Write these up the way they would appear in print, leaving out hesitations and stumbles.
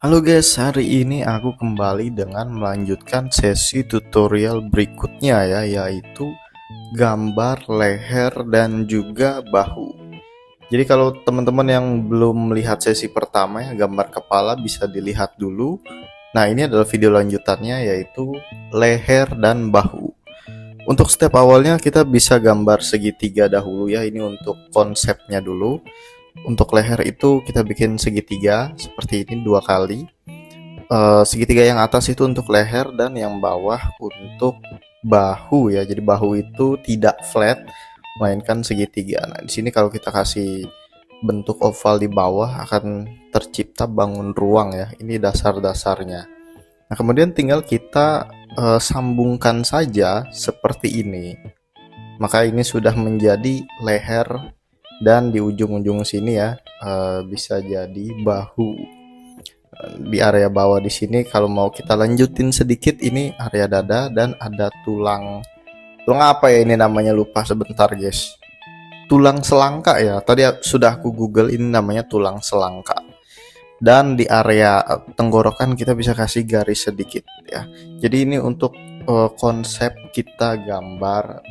Halo guys, hari ini aku kembali dengan melanjutkan sesi tutorial berikutnya ya, yaitu gambar leher dan juga bahu. Jadi kalau teman-teman yang belum melihat sesi pertama ya, gambar kepala bisa dilihat dulu. Nah, ini adalah video lanjutannya yaitu leher dan bahu. Untuk step awalnya kita bisa gambar segitiga dahulu ya, ini untuk konsepnya dulu. Untuk leher itu kita bikin segitiga seperti ini dua kali. Segitiga yang atas itu untuk leher dan yang bawah untuk bahu ya. Jadi bahu itu tidak flat melainkan segitiga. Nah, di sini kalau kita kasih bentuk oval di bawah akan tercipta bangun ruang ya. Ini dasar-dasarnya. Nah, kemudian tinggal kita sambungkan saja seperti ini. Maka ini sudah menjadi leher dan di ujung-ujung sini ya bisa jadi bahu. Di area bawah di sini kalau mau kita lanjutin sedikit, ini area dada dan ada tulang apa ya ini namanya, lupa sebentar guys. Tulang selangka ya, tadi sudah aku google, ini namanya tulang selangka. Dan di area tenggorokan kita bisa kasih garis sedikit ya. Jadi ini untuk konsep kita gambar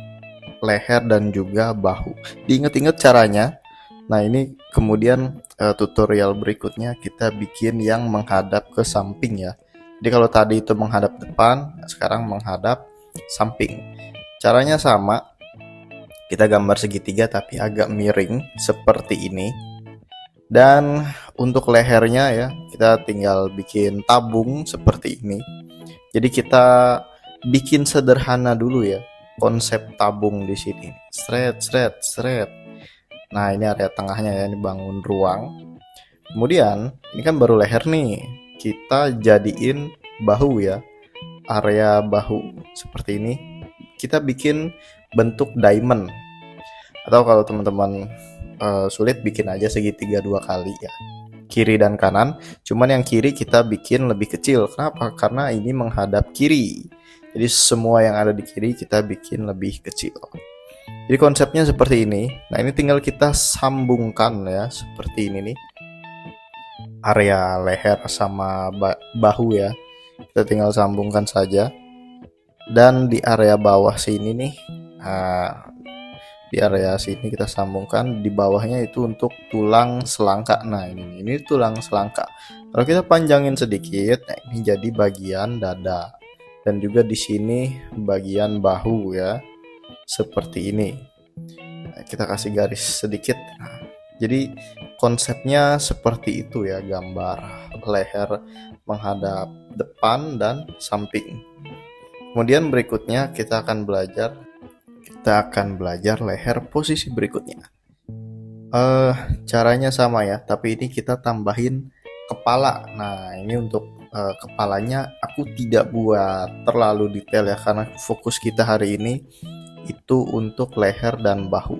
leher dan juga bahu. Diingat-ingat caranya. Nah, ini kemudian tutorial berikutnya kita bikin yang menghadap ke samping ya. Jadi kalau tadi itu menghadap depan, sekarang menghadap samping. Caranya sama, kita gambar segitiga tapi agak miring seperti ini. Dan untuk lehernya ya, kita tinggal bikin tabung seperti ini. Jadi kita bikin sederhana dulu ya, konsep tabung di sini. Sret, sret, sret. Nah, ini area tengahnya ya, ini bangun ruang. Kemudian, ini kan baru leher nih. Kita jadiin bahu ya. Area bahu seperti ini. Kita bikin bentuk diamond. Atau kalau teman-teman sulit, bikin aja segitiga dua kali ya. Kiri dan kanan. Cuman yang kiri kita bikin lebih kecil. Kenapa? Karena ini menghadap kiri. Jadi semua yang ada di kiri kita bikin lebih kecil. Jadi konsepnya seperti ini. Nah, ini tinggal kita sambungkan ya, seperti ini nih. Area leher sama bahu ya. Kita tinggal sambungkan saja. Dan di area bawah sini nih, di area sini kita sambungkan. Di bawahnya itu untuk tulang selangka. Nah, ini tulang selangka. Kalau kita panjangin sedikit, nah ini jadi bagian dada. Dan juga di sini bagian bahu ya. Seperti ini. Nah, kita kasih garis sedikit. Nah, jadi konsepnya seperti itu ya, gambar leher menghadap depan dan samping. Kemudian berikutnya kita akan belajar leher posisi berikutnya. Caranya sama ya, tapi ini kita tambahin kepala. Nah, ini untuk kepalanya aku tidak buat terlalu detail ya, karena fokus kita hari ini itu untuk leher dan bahu.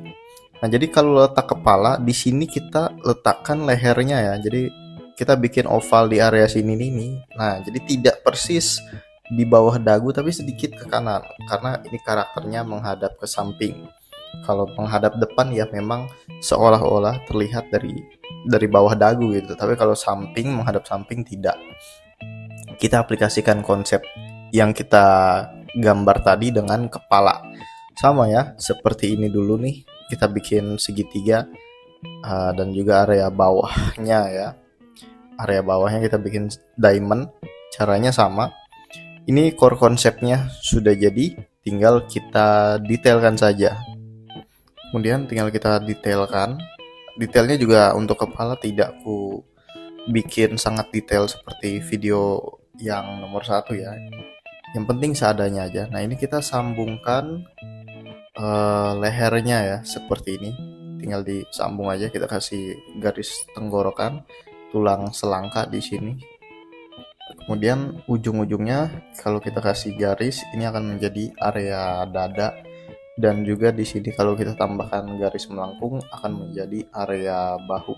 Nah, jadi kalau letak kepala di sini kita letakkan lehernya ya. Jadi kita bikin oval di area sini nih. Nah, jadi tidak persis di bawah dagu tapi sedikit ke kanan karena ini karakternya menghadap ke samping. Kalau menghadap depan ya memang seolah-olah terlihat dari bawah dagu gitu. Tapi kalau samping, menghadap samping tidak. Kita aplikasikan konsep yang kita gambar tadi dengan kepala. Sama ya, seperti ini dulu nih. Kita bikin segitiga dan juga area bawahnya ya. Area bawahnya kita bikin diamond. Caranya sama. Ini core konsepnya sudah jadi, tinggal kita detailkan saja. Kemudian tinggal kita detailkan. Detailnya juga untuk kepala tidak ku bikin sangat detail seperti video yang nomor 1 ya. Yang penting seadanya aja. Nah, ini kita sambungkan lehernya ya, seperti ini. Tinggal disambung aja, kita kasih garis tenggorokan, tulang selangka di sini. Kemudian ujung-ujungnya kalau kita kasih garis, ini akan menjadi area dada. Dan juga di sini kalau kita tambahkan garis melengkung akan menjadi area bahu.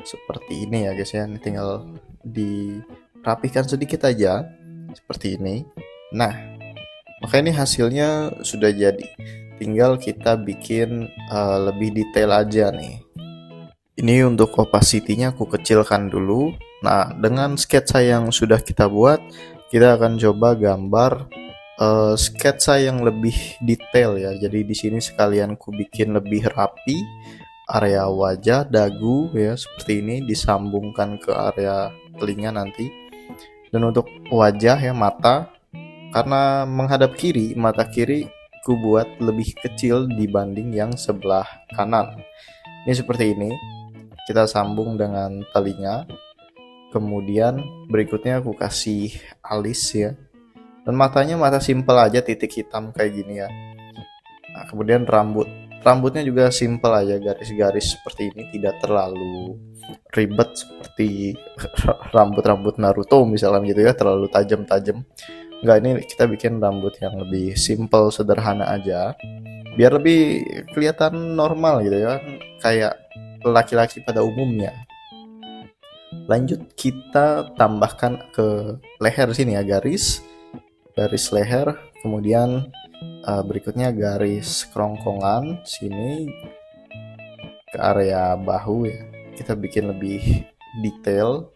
Seperti ini ya guys ya. Ini tinggal dirapikan sedikit aja seperti ini. Nah, maka ini hasilnya sudah jadi. Tinggal kita bikin lebih detail aja nih. Ini untuk opacity-nya aku kecilkan dulu. Nah, dengan sketsa yang sudah kita buat, kita akan coba gambar sketsa yang lebih detail ya. Jadi di sini sekalian ku bikin lebih rapi area wajah, dagu ya seperti ini disambungkan ke area telinga nanti. Dan untuk wajah ya mata, karena menghadap kiri, mata kiri ku buat lebih kecil dibanding yang sebelah kanan. Ini seperti ini. Kita sambung dengan telinga. Kemudian berikutnya aku kasih alis ya. Dan matanya mata simple aja, titik hitam kayak gini ya. Nah, kemudian rambutnya juga simple aja, garis-garis seperti ini, tidak terlalu ribet seperti rambut-rambut Naruto misalnya gitu ya, terlalu tajam-tajam. Enggak, ini kita bikin rambut yang lebih simple, sederhana aja, biar lebih kelihatan normal gitu ya, kayak laki-laki pada umumnya. Lanjut kita tambahkan ke leher sini ya, garis leher, kemudian berikutnya garis kerongkongan sini ke area bahu ya, kita bikin lebih detail.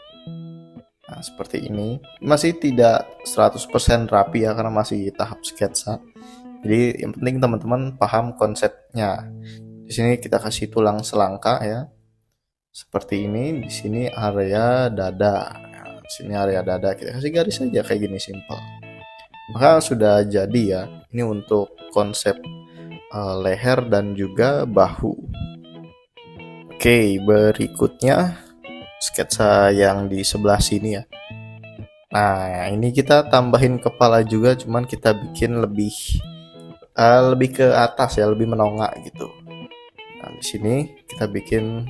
Nah, seperti ini. Masih tidak 100% rapi ya, karena masih tahap sketsa. Jadi yang penting teman-teman paham konsepnya. Di sini kita kasih tulang selangka ya. Seperti ini. Di sini area dada. Nah, di sini area dada, kita kasih garis saja kayak gini, simple. Maka sudah jadi ya. Ini untuk konsep leher dan juga bahu. Oke, berikutnya sketsa yang di sebelah sini ya. Nah, ini kita tambahin kepala juga, cuman kita bikin lebih ke atas ya, lebih menongak gitu. Nah, di sini kita bikin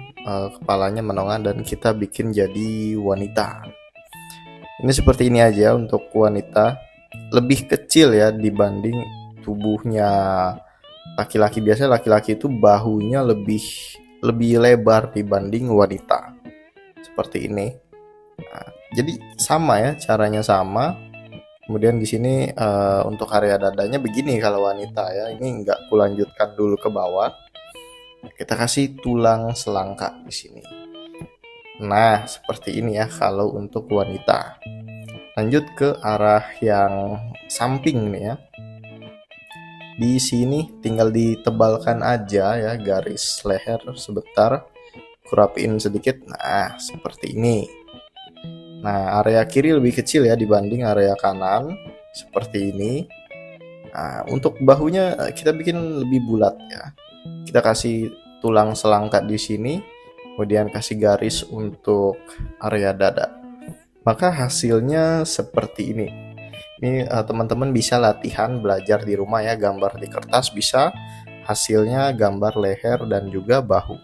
kepalanya menongak dan kita bikin jadi wanita. Ini seperti ini aja untuk wanita, lebih kecil ya dibanding tubuhnya laki-laki. Biasanya laki-laki itu bahunya lebih lebar dibanding wanita. Seperti ini. Nah, jadi sama ya, caranya sama. Kemudian di sini untuk area dadanya begini kalau wanita ya. Ini enggak kulanjutkan dulu ke bawah. Kita kasih tulang selangka di sini. Nah, seperti ini ya kalau untuk wanita. Lanjut ke arah yang samping nih ya. Di sini tinggal ditebalkan aja ya garis leher sebentar. Kurapiin sedikit. Nah, seperti ini. Nah, area kiri lebih kecil ya dibanding area kanan, seperti ini. Nah, untuk bahunya kita bikin lebih bulat ya. Kita kasih tulang selangka di sini, kemudian kasih garis untuk area dada. Maka hasilnya seperti ini. Ini teman-teman bisa latihan belajar di rumah ya, gambar di kertas bisa. Hasilnya gambar leher dan juga bahu.